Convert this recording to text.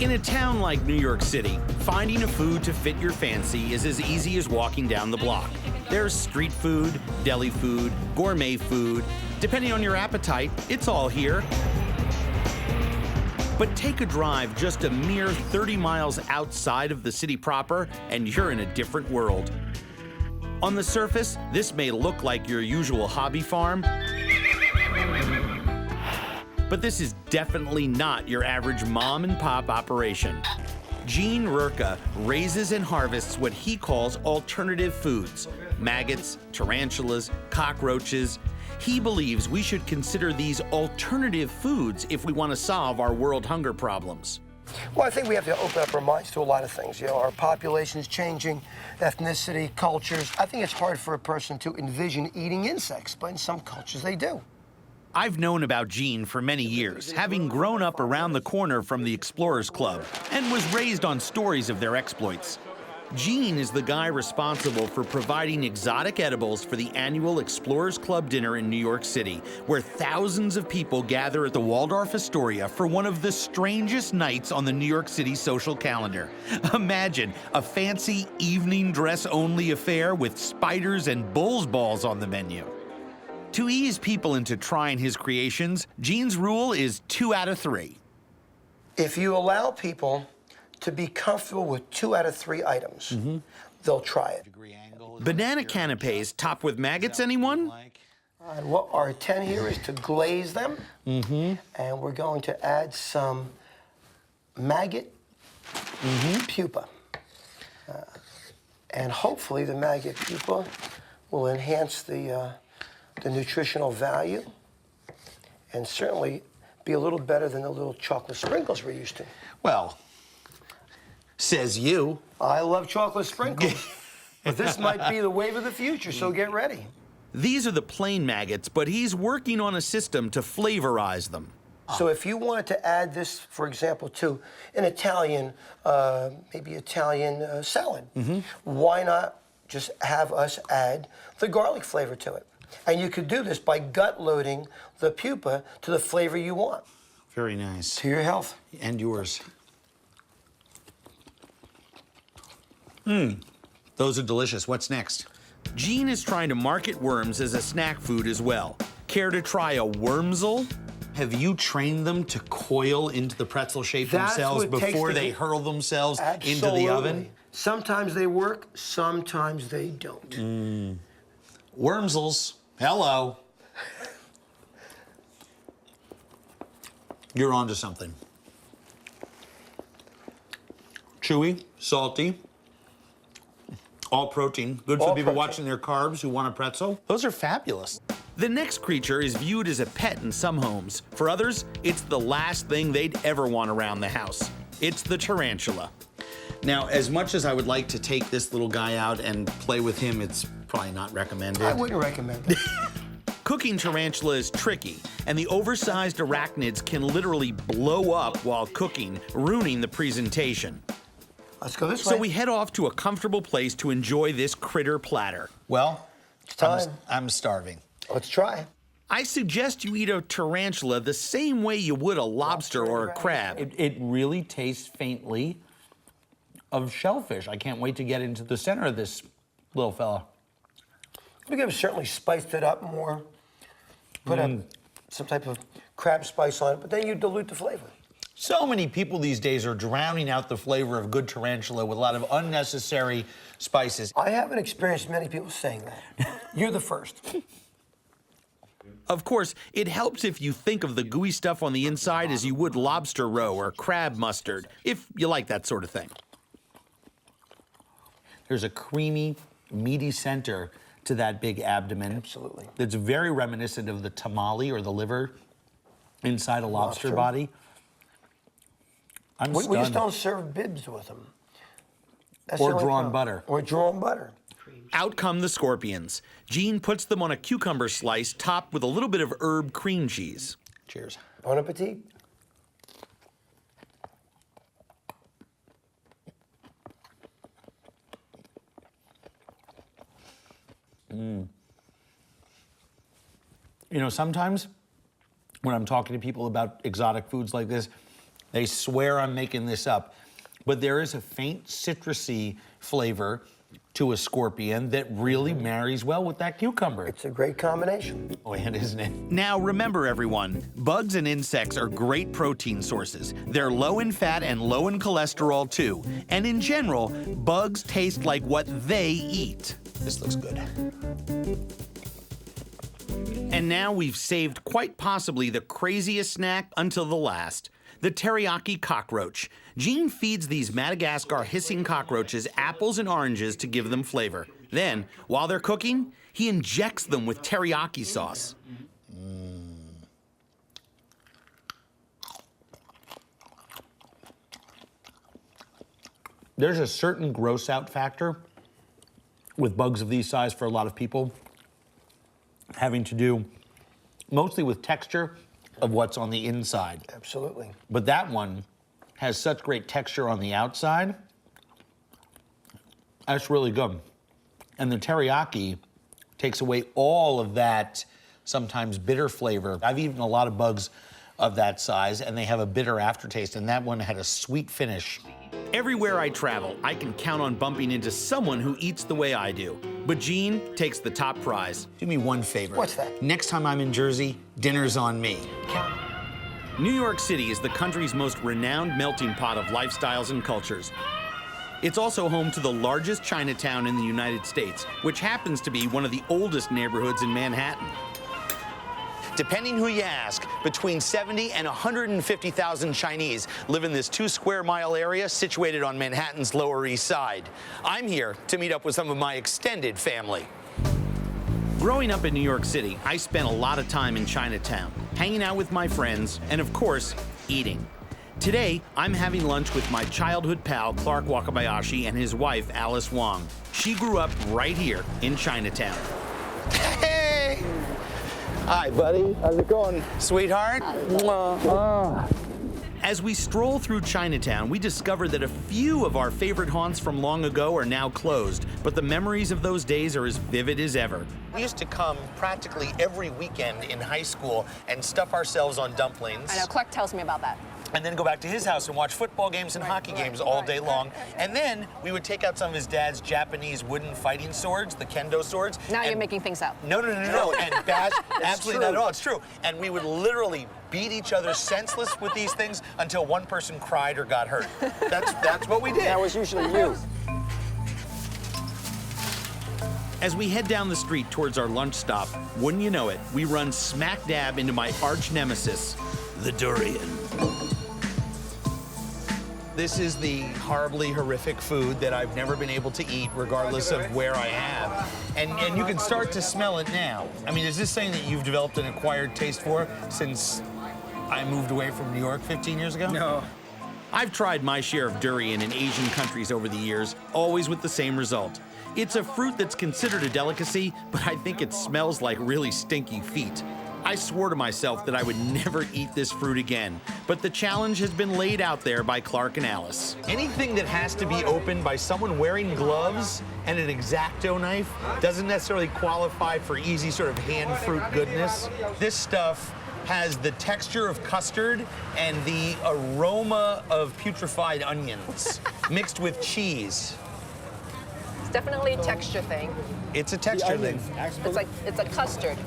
In a town like New York City, finding a food to fit your fancy is as easy as walking down the block. There's street food, deli food, gourmet food. Depending on your appetite, it's all here. But take a drive just a mere 30 miles outside of the city proper, and you're in a different world. On the surface, this may look like your usual hobby farm, but this is definitely not your average mom and pop operation. Gene Rurka raises and harvests what he calls alternative foods: maggots, tarantulas, cockroaches. He believes we should consider these alternative foods if we want to solve our world hunger problems. Well, I think we have to open up our minds to a lot of things. You know, our population's changing, ethnicity, cultures. I think it's hard for a person to envision eating insects, but in some cultures they do. I've known about Gene for many years, having grown up around the corner from the Explorers Club and was raised on stories of their exploits. Gene is the guy responsible for providing exotic edibles for the annual Explorers Club dinner in New York City, where thousands of people gather at the Waldorf Astoria for one of the strangest nights on the New York City social calendar. Imagine a fancy evening dress-only affair with spiders and bull's balls on the menu. To ease people into trying his creations, Gene's rule is 2 out of 3. If you allow people to be comfortable with 2 out of 3 items, they'll try it. Banana canapes topped with maggots, anyone? And what our intent here is to glaze them, and we're going to add some maggot pupa. And hopefully the maggot pupa will enhance the nutritional value and certainly be a little better than the little chocolate sprinkles we're used to. Well, says you. I love chocolate sprinkles, but this might be the wave of the future, so get ready. These are the plain maggots, but he's working on a system to flavorize them. So if you wanted to add this, for example, to an Italian, maybe Italian salad, why not just have us add the garlic flavor to it? And you could do this by gut loading the pupa to the flavor you want. Very nice. To your health. And yours. Those are delicious. What's next? Gene is trying to market worms as a snack food as well. Care to try a wormzel? Have you trained them to coil into the pretzel shape themselves before they hurl themselves into the oven? Sometimes they work, sometimes they don't. Wormsels, hello. You're onto something. Chewy, salty, all protein. Good for people watching their carbs who want a pretzel. Those are fabulous. The next creature is viewed as a pet in some homes. For others, it's the last thing they'd ever want around the house. It's the tarantula. Now, as much as I would like to take this little guy out and play with him, it's probably not recommended. I wouldn't recommend it. Cooking tarantula is tricky, and the oversized arachnids can literally blow up while cooking, ruining the presentation. Let's go this way. So we head off to a comfortable place to enjoy this critter platter. Well, it's time. I'm starving. Let's try. I suggest you eat a tarantula the same way you would a lobster or a crab. It really tastes faintly of shellfish. I can't wait to get into the center of this little fella. We could have certainly spiced it up more, put some type of crab spice on it, but then you dilute the flavor. So many people these days are drowning out the flavor of good tarantula with a lot of unnecessary spices. I haven't experienced many people saying that. You're the first. Of course, it helps if you think of the gooey stuff on the inside as you would lobster roe or crab mustard, if you like that sort of thing. There's a creamy, meaty center to that big abdomen. Absolutely. That's very reminiscent of the tamale or the liver inside a lobster body. I'm stunned. We just don't serve bibs with them. That's or the only drawn problem. butter. Or drawn butter. Out come the scorpions. Gene puts them on a cucumber slice topped with a little bit of herb cream cheese. Cheers. Bon appetit. You know, sometimes when I'm talking to people about exotic foods like this, They swear I'm making this up, but there is a faint citrusy flavor to a scorpion that really marries well with that cucumber. It's a great combination. Oh, and isn't it? Now remember everyone, bugs and insects are great protein sources. They're low in fat and low in cholesterol too. And in general, bugs taste like what they eat. This looks good. And now we've saved quite possibly the craziest snack until the last. The teriyaki cockroach. Gene feeds these Madagascar hissing cockroaches apples and oranges to give them flavor. Then, while they're cooking, he injects them with teriyaki sauce. There's a certain gross out factor with bugs of these size for a lot of people, having to do mostly with texture of what's on the inside. Absolutely. But that one has such great texture on the outside. That's really good. And the teriyaki takes away all of that sometimes bitter flavor. I've eaten a lot of bugs of that size, and they have a bitter aftertaste, and that one had a sweet finish. Everywhere I travel, I can count on bumping into someone who eats the way I do. But Gene takes the top prize. Do me one favor. What's that? Next time I'm in Jersey, dinner's on me. New York City is the country's most renowned melting pot of lifestyles and cultures. It's also home to the largest Chinatown in the United States, which happens to be one of the oldest neighborhoods in Manhattan. Depending who you ask, between 70 and 150,000 Chinese live in this 2-square-mile area situated on Manhattan's Lower East Side. I'm here to meet up with some of my extended family. Growing up in New York City, I spent a lot of time in Chinatown, hanging out with my friends, and of course, eating. Today, I'm having lunch with my childhood pal, Clark Wakabayashi, and his wife, Alice Wong. She grew up right here in Chinatown. Hey! Hi, buddy. How's it going? Sweetheart? As we stroll through Chinatown, we discover that a few of our favorite haunts from long ago are now closed, but the memories of those days are as vivid as ever. We used to come practically every weekend in high school and stuff ourselves on dumplings. I know, Clark tells me about that. And then go back to his house and watch football games and hockey games all day long. And then we would take out some of his dad's Japanese wooden fighting swords, the kendo swords. Now you're making things up. No. And bash, absolutely not at all. It's true. And we would literally beat each other senseless with these things until one person cried or got hurt. That's what we did. That was usually you. As we head down the street towards our lunch stop, wouldn't you know it, we run smack dab into my arch nemesis, the durian. This is the horribly horrific food that I've never been able to eat, regardless of where I am. And you can start to smell it now. I mean, is this something that you've developed an acquired taste for since I moved away from New York 15 years ago? No. I've tried my share of durian in Asian countries over the years, always with the same result. It's a fruit that's considered a delicacy, but I think it smells like really stinky feet. I swore to myself that I would never eat this fruit again, but the challenge has been laid out there by Clark and Alice. Anything that has to be opened by someone wearing gloves and an X-Acto knife doesn't necessarily qualify for easy sort of hand fruit goodness. This stuff has the texture of custard and the aroma of putrefied onions mixed with cheese. It's definitely a texture thing. It's a texture thing. It's a custard.